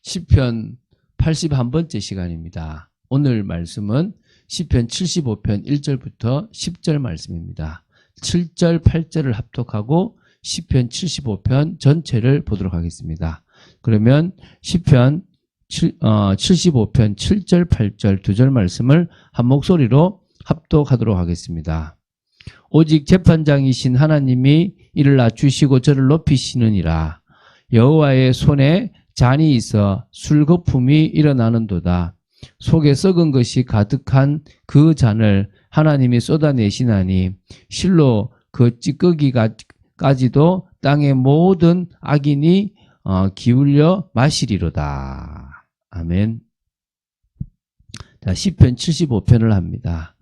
시편 81번째 시간입니다. 오늘 말씀은 시편 75편 1절부터 10절 말씀입니다. 7절, 8절을 합독하고 시편 75편 전체를 보도록 하겠습니다. 그러면 시편 75편 7절, 8절 두 절 말씀을 한 목소리로 합독하도록 하겠습니다. 오직 재판장이신 하나님이 이를 낮추시고 저를 높이시느니라. 여호와의 손에 잔이 있어 술거품이 일어나는도다. 속에 썩은 것이 가득한 그 잔을 하나님이 쏟아내시나니 실로 그 찌꺼기까지도 땅의 모든 악인이 기울여 마시리로다. 아멘. 자, 시편 75편을 합니다.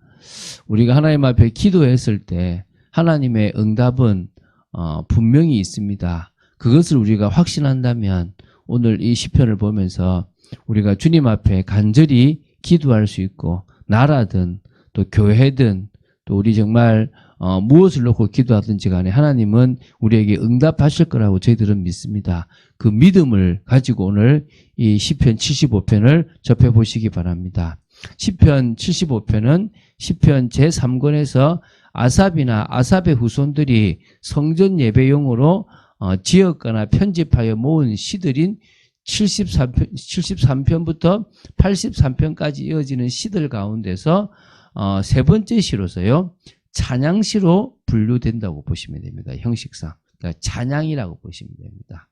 우리가 하나님 앞에 기도했을 때 하나님의 응답은 분명히 있습니다. 그것을 우리가 확신한다면 오늘 이 시편을 보면서 우리가 주님 앞에 간절히 기도할 수 있고, 나라든 또 교회든 또 우리 정말 무엇을 놓고 기도하든지 간에 하나님은 우리에게 응답하실 거라고 저희들은 믿습니다. 그 믿음을 가지고 오늘 이 시편 75편을 접해보시기 바랍니다. 시편 75편은 시편 제3권에서 아삽이나 아삽의 후손들이 성전 예배용으로 지었거나 편집하여 모은 시들인 73편부터 83편까지 이어지는 시들 가운데서 세 번째 시로서요, 찬양시로 분류된다고 보시면 됩니다. 형식상. 그러니까 찬양이라고 보시면 됩니다.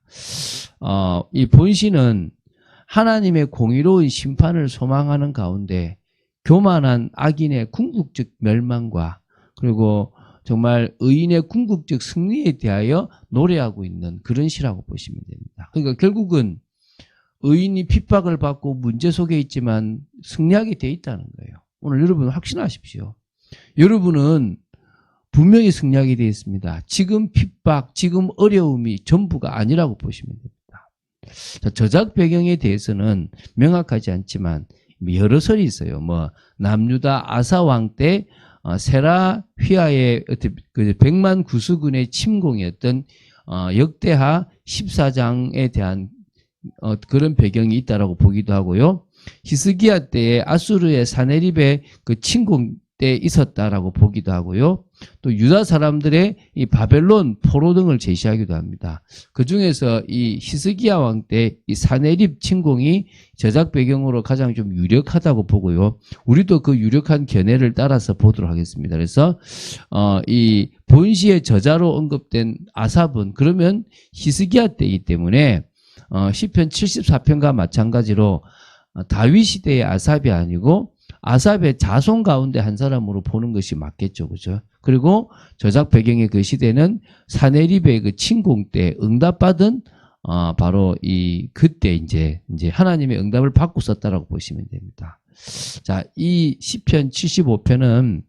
이 본시는 하나님의 공의로운 심판을 소망하는 가운데 교만한 악인의 궁극적 멸망과 그리고 정말 의인의 궁극적 승리에 대하여 노래하고 있는 그런 시라고 보시면 됩니다. 그러니까 결국은 의인이 핍박을 받고 문제 속에 있지만 승리하게 돼 있다는 거예요. 오늘 여러분 확신하십시오. 여러분은 분명히 승리하게 되어 있습니다. 지금 핍박, 지금 어려움이 전부가 아니라고 보시면 됩니다. 자, 저작 배경에 대해서는 명확하지 않지만 여러 설이 있어요. 남유다 아사왕 때 세라 휘하의 그 백만 구수군의 침공이었던 역대하 14장에 대한 그런 배경이 있다라고 보기도 하고요. 히스기야 때에 아수르의 사네립의 그 침공 때 있었다라고 보기도 하고요. 또 유다 사람들의 이 바벨론 포로 등을 제시하기도 합니다. 그 중에서 이 히스기야 왕 때 이 사네립 침공이 저작 배경으로 가장 좀 유력하다고 보고요. 우리도 그 유력한 견해를 따라서 보도록 하겠습니다. 그래서 이 본시의 저자로 언급된 아삽은 그러면 히스기야 때이기 때문에 시편 74편과 마찬가지로 다윗 시대의 아삽이 아니고 아삽의 자손 가운데 한 사람으로 보는 것이 맞겠죠. 그죠? 그리고 저작 배경의 그 시대는 사네립의 그 침공 때 응답받은 바로 그때 이제 하나님의 응답을 받고 썼다라고 보시면 됩니다. 자, 이 시편 75편은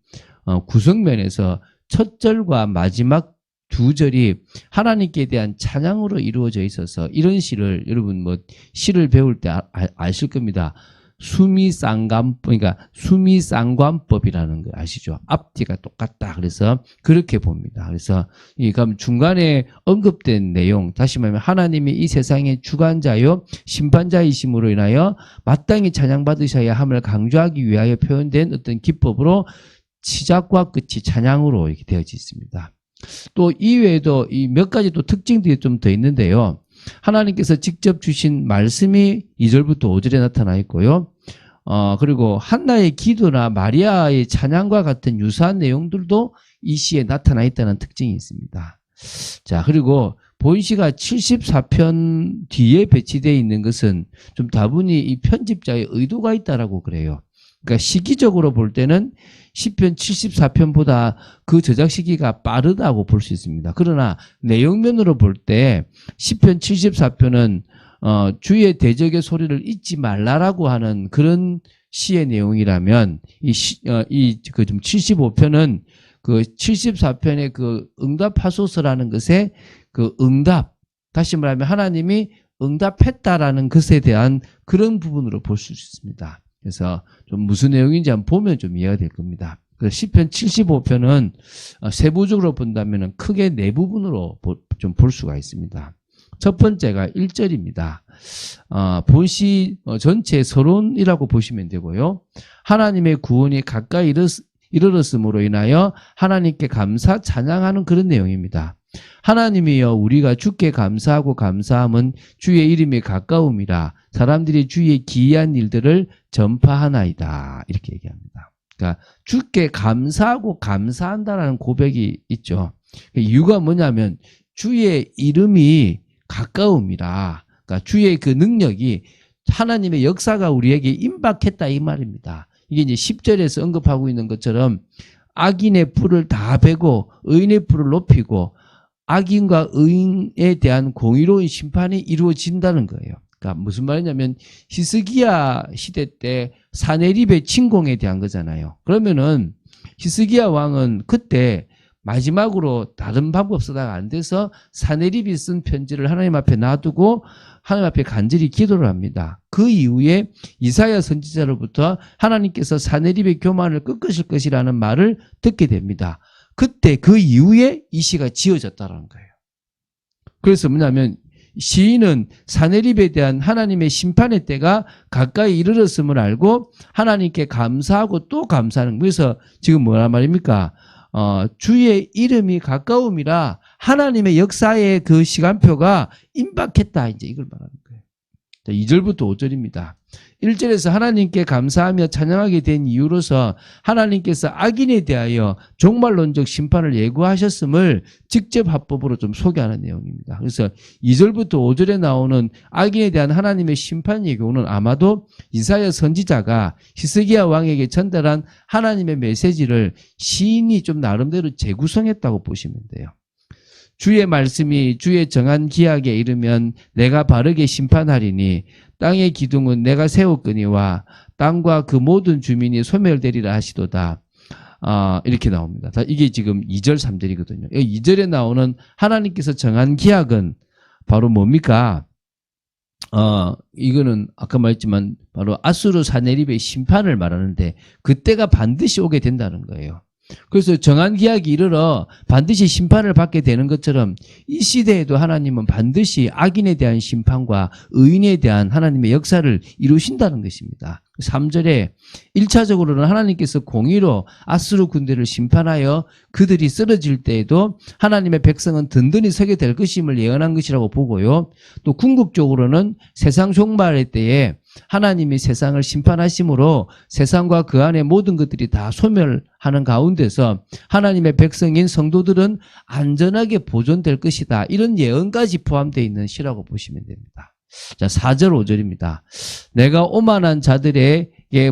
구성면에서 첫 절과 마지막 두 절이 하나님께 대한 찬양으로 이루어져 있어서 이런 시를 여러분 시를 배울 때 아실 겁니다. 수미쌍관법이라는 거 아시죠? 앞뒤가 똑같다. 그래서 그렇게 봅니다. 그래서 그럼 중간에 언급된 내용, 다시 말하면 하나님이 이 세상의 주관자요 심판자이심으로 인하여 마땅히 찬양받으셔야 함을 강조하기 위하여 표현된 어떤 기법으로 시작과 끝이 찬양으로 이렇게 되어져 있습니다. 또 이외에도 이 몇 가지 또 특징들이 좀 더 있는데요. 하나님께서 직접 주신 말씀이 2절부터 5절에 나타나 있고요. 그리고 한나의 기도나 마리아의 찬양과 같은 유사한 내용들도 이 시에 나타나 있다는 특징이 있습니다. 자, 그리고 본시가 74편 뒤에 배치되어 있는 것은 좀 다분히 이 편집자의 의도가 있다라고 그래요. 그러니까 시기적으로 볼 때는 시편 74편보다 그 저작 시기가 빠르다고 볼 수 있습니다. 그러나 내용면으로 볼 때 시편 74편은 주의 대적의 소리를 잊지 말라라고 하는 그런 시의 내용이라면 이 75편은 그 74편의 그 응답하소서라는 것의 그 응답, 다시 말하면 하나님이 응답했다라는 것에 대한 그런 부분으로 볼 수 있습니다. 그래서 좀 무슨 내용인지 한번 보면 좀 이해가 될 겁니다. 그래서 시편 75편은 세부적으로 본다면 크게 네 부분으로 좀 볼 수가 있습니다. 첫 번째가 1절입니다. 본시 전체 서론이라고 보시면 되고요. 하나님의 구원이 가까이 이르렀음으로 인하여 하나님께 감사 찬양하는 그런 내용입니다. 하나님이여 우리가 주께 감사하고 감사함은 주의 이름이 가까움이라 사람들이 주의 기이한 일들을 전파하나이다. 이렇게 얘기합니다. 그러니까 주께 감사하고 감사한다라는 고백이 있죠. 이유가 뭐냐면 주의 이름이 가까움이라, 그러니까 주의 그 능력이 하나님의 역사가 우리에게 임박했다 이 말입니다. 이게 이제 10절에서 언급하고 있는 것처럼 악인의 뿔을 다 베고 의인의 뿔을 높이고 악인과 의인에 대한 공의로운 심판이 이루어진다는 거예요. 그러니까 무슨 말이냐면 히스기야 시대 때 사네립의 침공에 대한 거잖아요. 그러면은 히스기야 왕은 그때 마지막으로 다른 방법 쓰다가 안 돼서 사네립이 쓴 편지를 하나님 앞에 놔두고 하나님 앞에 간절히 기도를 합니다. 그 이후에 이사야 선지자로부터 하나님께서 사네립의 교만을 꺾으실 것이라는 말을 듣게 됩니다. 그때 그 이후에 이 시가 지어졌다는 거예요. 그래서 뭐냐면 시인은 사네립에 대한 하나님의 심판의 때가 가까이 이르렀음을 알고 하나님께 감사하고 또 감사하는, 그래서 지금 뭐란 말입니까? 주의 이름이 가까움이라 하나님의 역사의 그 시간표가 임박했다. 이제 이걸 말하는 거예요. 2절부터 5절입니다. 1절에서 하나님께 감사하며 찬양하게 된 이유로서 하나님께서 악인에 대하여 종말론적 심판을 예고하셨음을 직접 합법으로 좀 소개하는 내용입니다. 그래서 2절부터 5절에 나오는 악인에 대한 하나님의 심판 예고는 아마도 이사야 선지자가 히스기야 왕에게 전달한 하나님의 메시지를 시인이 좀 나름대로 재구성했다고 보시면 돼요. 주의 말씀이 주의 정한 기약에 이르면 내가 바르게 심판하리니 땅의 기둥은 내가 세웠거니와 땅과 그 모든 주민이 소멸되리라 하시도다. 이렇게 나옵니다. 이게 지금 2절 3절이거든요. 2절에 나오는 하나님께서 정한 기약은 바로 뭡니까? 이거는 아까 말했지만 바로 아수르 사네립의 심판을 말하는데 그때가 반드시 오게 된다는 거예요. 그래서 정한 기약이 이르러 반드시 심판을 받게 되는 것처럼 이 시대에도 하나님은 반드시 악인에 대한 심판과 의인에 대한 하나님의 역사를 이루신다는 것입니다. 3절에 1차적으로는 하나님께서 공의로 아수르 군대를 심판하여 그들이 쓰러질 때에도 하나님의 백성은 든든히 서게 될 것임을 예언한 것이라고 보고요. 또 궁극적으로는 세상 종말의 때에 하나님이 세상을 심판하심으로 세상과 그 안에 모든 것들이 다 소멸하는 가운데서 하나님의 백성인 성도들은 안전하게 보존될 것이다. 이런 예언까지 포함되어 있는 시라고 보시면 됩니다. 자, 4절 5절입니다. 내가 오만한 자들에게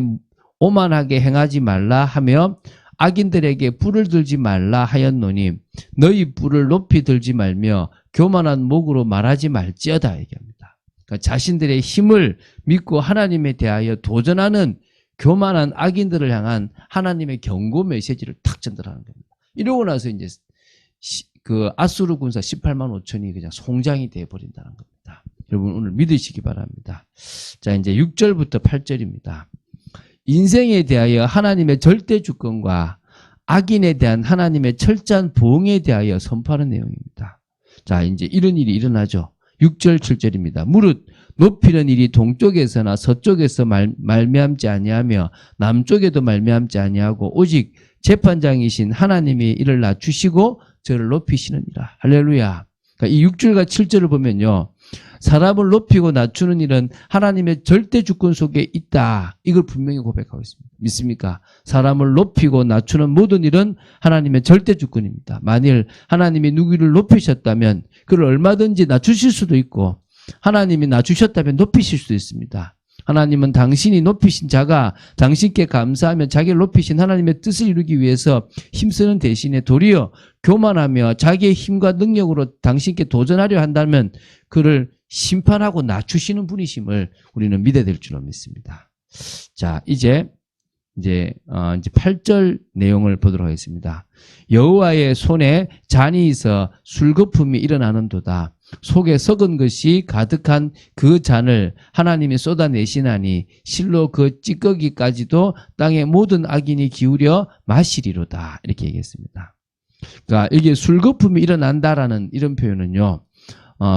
오만하게 행하지 말라 하며 악인들에게 뿔을 들지 말라 하였노니 너희 뿔을 높이 들지 말며 교만한 목으로 말하지 말지어다 얘기합니다. 그러니까 자신들의 힘을 믿고 하나님에 대하여 도전하는 교만한 악인들을 향한 하나님의 경고 메시지를 탁 전달하는 겁니다. 이러고 나서 이제 그 아수르 군사 18만 5천이 그냥 송장이 되어버린다는 겁니다. 여러분 오늘 믿으시기 바랍니다. 자, 이제 6절부터 8절입니다. 인생에 대하여 하나님의 절대 주권과 악인에 대한 하나님의 철저한 보응에 대하여 선포하는 내용입니다. 자, 이제 이런 일이 일어나죠. 6절 7절입니다. 무릇 높이는 일이 동쪽에서나 서쪽에서 말미암지 아니하며 남쪽에도 말미암지 아니하고 오직 재판장이신 하나님이 이를 낮추시고 저를 높이시느니라. 할렐루야. 그러니까 이 6절과 7절을 보면요, 사람을 높이고 낮추는 일은 하나님의 절대 주권 속에 있다. 이걸 분명히 고백하고 있습니다. 믿습니까? 사람을 높이고 낮추는 모든 일은 하나님의 절대 주권입니다. 만일 하나님이 누구를 높이셨다면 그를 얼마든지 낮추실 수도 있고 하나님이 낮추셨다면 높이실 수도 있습니다. 하나님은 당신이 높이신 자가 당신께 감사하며 자기를 높이신 하나님의 뜻을 이루기 위해서 힘쓰는 대신에 도리어 교만하며 자기의 힘과 능력으로 당신께 도전하려 한다면 그를 심판하고 낮추시는 분이심을 우리는 믿어야 될 줄로 믿습니다. 자, 이제 8절 내용을 보도록 하겠습니다. 여호와의 손에 잔이 있어 술거품이 일어나는도다. 속에 썩은 것이 가득한 그 잔을 하나님이 쏟아내시나니 실로 그 찌꺼기까지도 땅의 모든 악인이 기울여 마시리로다. 이렇게 얘기했습니다. 그러니까 이게 술거품이 일어난다라는 이런 표현은요,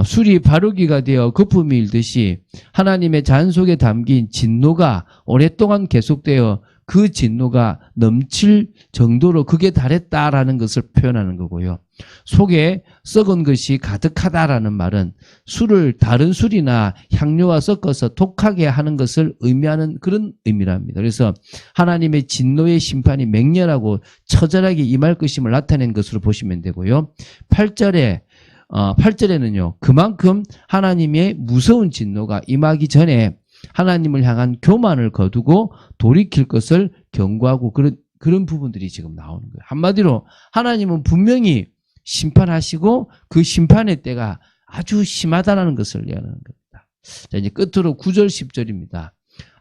술이 바르기가 되어 거품이 일듯이 하나님의 잔 속에 담긴 진노가 오랫동안 계속되어 그 진노가 넘칠 정도로 극에 달했다라는 것을 표현하는 거고요. 속에 썩은 것이 가득하다라는 말은 술을 다른 술이나 향료와 섞어서 독하게 하는 것을 의미하는 그런 의미랍니다. 그래서 하나님의 진노의 심판이 맹렬하고 처절하게 임할 것임을 나타낸 것으로 보시면 되고요. 8절에는요. 그만큼 하나님의 무서운 진노가 임하기 전에 하나님을 향한 교만을 거두고 돌이킬 것을 경고하고 그런 부분들이 지금 나오는 거예요. 한마디로 하나님은 분명히 심판하시고 그 심판의 때가 아주 심하다는 것을 이야기하는 겁니다. 자, 이제 끝으로 9절, 10절입니다.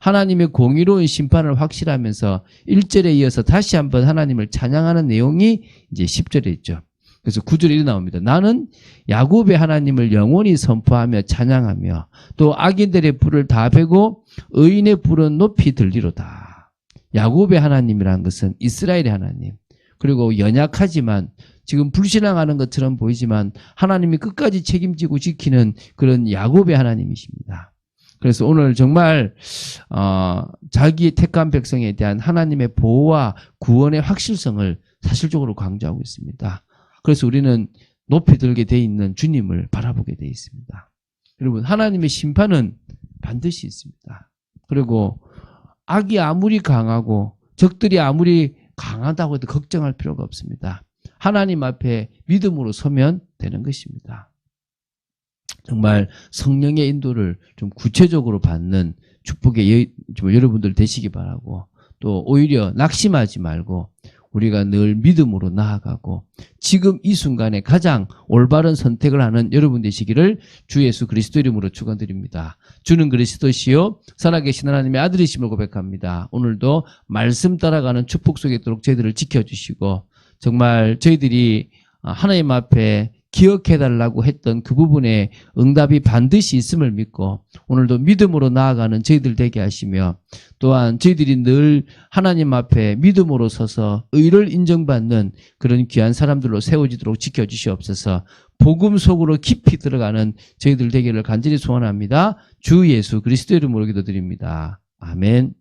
하나님의 공의로운 심판을 확실하면서 1절에 이어서 다시 한번 하나님을 찬양하는 내용이 이제 10절에 있죠. 그래서 9절에 이렇게 나옵니다. 나는 야곱의 하나님을 영원히 선포하며 찬양하며 또 악인들의 불을 다 베고 의인의 불은 높이 들리로다. 야곱의 하나님이라는 것은 이스라엘의 하나님, 그리고 연약하지만 지금 불신앙하는 것처럼 보이지만 하나님이 끝까지 책임지고 지키는 그런 야곱의 하나님이십니다. 그래서 오늘 정말 자기의 택한 백성에 대한 하나님의 보호와 구원의 확실성을 사실적으로 강조하고 있습니다. 그래서 우리는 높이 들게 돼 있는 주님을 바라보게 돼 있습니다. 여러분, 하나님의 심판은 반드시 있습니다. 그리고 악이 아무리 강하고 적들이 아무리 강하다고 해도 걱정할 필요가 없습니다. 하나님 앞에 믿음으로 서면 되는 것입니다. 정말 성령의 인도를 좀 구체적으로 받는 축복의 여러분들 되시기 바라고, 또 오히려 낙심하지 말고 우리가 늘 믿음으로 나아가고 지금 이 순간에 가장 올바른 선택을 하는 여러분 되시기를 주 예수 그리스도 이름으로 축원드립니다. 주는 그리스도시요 살아계신 하나님의 아들이심을 고백합니다. 오늘도 말씀 따라가는 축복 속에 있도록 저희들을 지켜주시고, 정말 저희들이 하나님 앞에 기억해달라고 했던 그 부분에 응답이 반드시 있음을 믿고 오늘도 믿음으로 나아가는 저희들 되게 하시며, 또한 저희들이 늘 하나님 앞에 믿음으로 서서 의를 인정받는 그런 귀한 사람들로 세워지도록 지켜주시옵소서. 복음 속으로 깊이 들어가는 저희들 되기를 간절히 소원합니다. 주 예수 그리스도 이름으로 기도드립니다. 아멘.